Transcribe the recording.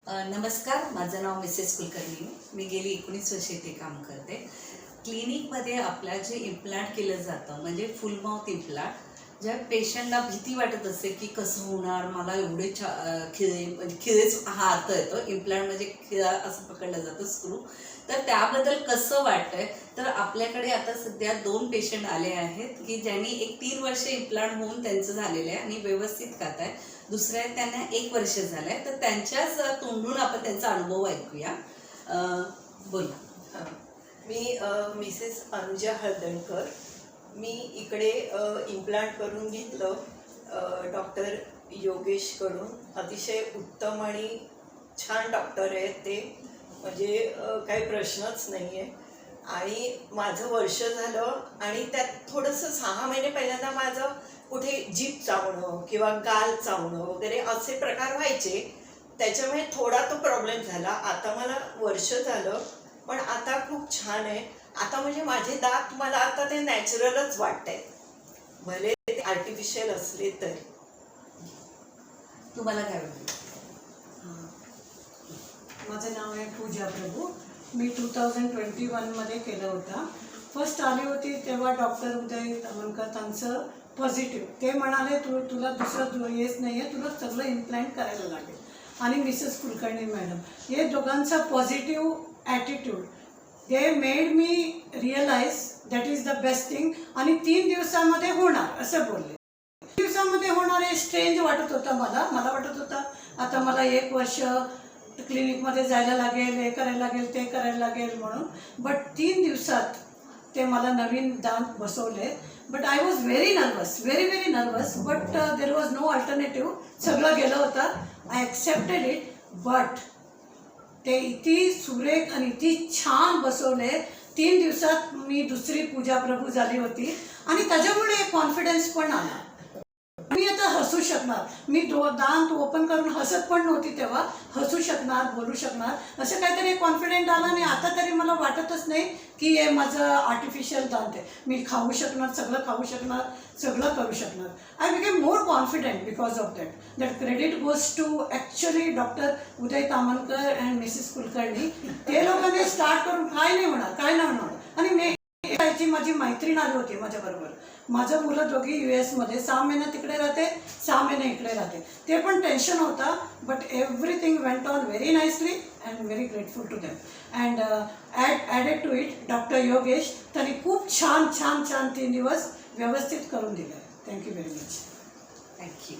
नमस्कार, माझं नाव मिसेस कुलकर्णी. मी गेली 19 वर्षे इथे काम करते. क्लिनिकमध्ये आपल्या जे इम्प्लांट केलं जातं म्हणजे फुल माउथ इम्प्लांट, ज्या पेशंटला भीती वाटत असते की कसं होणार, मला एवढे खिळेच हा अर्थ येतो. इम्प्लांट म्हणजे खिळा असं पकडलं जातं, स्क्रू. तर त्याबद्दल कसं वाटतंय, तर आपल्याकडे आता सध्या 2 पेशंट आले आहेत की ज्यांनी एक 3 वर्ष इम्प्लांट होऊन त्यांचं झालेलं आहे आणि व्यवस्थित खात आहे. दुसऱ्या त्यांना 1 वर्ष झालं आहे. तर त्यांच्याच तोंडून आपण त्यांचा अनुभव ऐकूया. बोला. मी मिसेस अनुजा हळदणकर. मी इकडे इम्प्लांट करून घेतलं डॉक्टर योगेशकडून. अतिशय उत्तम आणि छान डॉक्टर आहेत ते, म्हणजे काही प्रश्नच नाही आहे. आणि माझं वर्ष झालं आणि त्यात थोडंसं 6 महिने पहिल्यांदा माझं कुठे जीभ चावणं किंवा गाल चावणं वगैरे असे प्रकार व्हायचे. त्याच्यामुळे थोडा तो प्रॉब्लेम झाला. आता मला वर्ष झालं पण आता खूप छान आहे. आता म्हणजे माझे दात मला आता ते नॅचरलच वाटत आहेत, भले ते आर्टिफिशियल असले तर. तुम्हाला काय वाटतं? माझं नाव आहे पूजा प्रभू. मी 2021मध्ये केलं होतं. फर्स्ट आली होती तेव्हा डॉक्टर उदय तामणकर त्यांचं पॉझिटिव्ह. ते म्हणाले तुला दुसरं येत नाही आहे, तुला सगळं इम्प्लांट करायला लागेल. आणि मिसेस कुलकर्णी मॅडम, हे दोघांचा positive attitude, they made me realise that is the best thing. आणि 3 दिवसामध्ये होणार असं बोलले. 3 दिवसामध्ये होणार हे स्ट्रेंज वाटत होतं मला वाटत होतं आता मला 1 वर्ष क्लिनिकमध्ये जायला लागेल, हे करायला लागेल, ते करायला लागेल म्हणून. बट 3 दिवसात ते मला नवीन दात बसवले. But I was very nervous, very nervous. But there was no alternative. सगळं गेलं होतं. I accepted it. बट ते इतकी सुरेख आणि इतकी छान बसवले. 3 दिवसात मी दुसरी पूजा प्रभू झाली होती. आणि त्याच्यामुळे एक कॉन्फिडन्स पण आला. मी आता हसू शकणार. मी दात ओपन करून हसत पण नव्हती तेव्हा. हसू शकणार, बोलू शकणार, असं काहीतरी कॉन्फिडेंट आला. आणि आता तरी मला वाटतच नाही की हे माझं आर्टिफिशियल दात आहे. मी खाऊ शकणार, सगळं खाऊ शकणार, सगळं करू शकणार. I became more confident because of that credit goes to actually doctor Uday Tamankar and Mrs Kulkarni. ते लोकांनी स्टार्ट करून काय नाही होणार. आणि मी माझी मैत्रीण आली होती माझ्याबरोबर. माझं मुलं दोघी US मध्ये 6 महिने तिकडे राहते, 6 महिने इकडे राहते. ते पण टेन्शन होता. But everything went on very nicely and very grateful to them. And added to it doctor Yogesh, त्यांनी खूप छान 3 दिवस व्यवस्थित करून दिलं. Thank you very much. थँक्यू.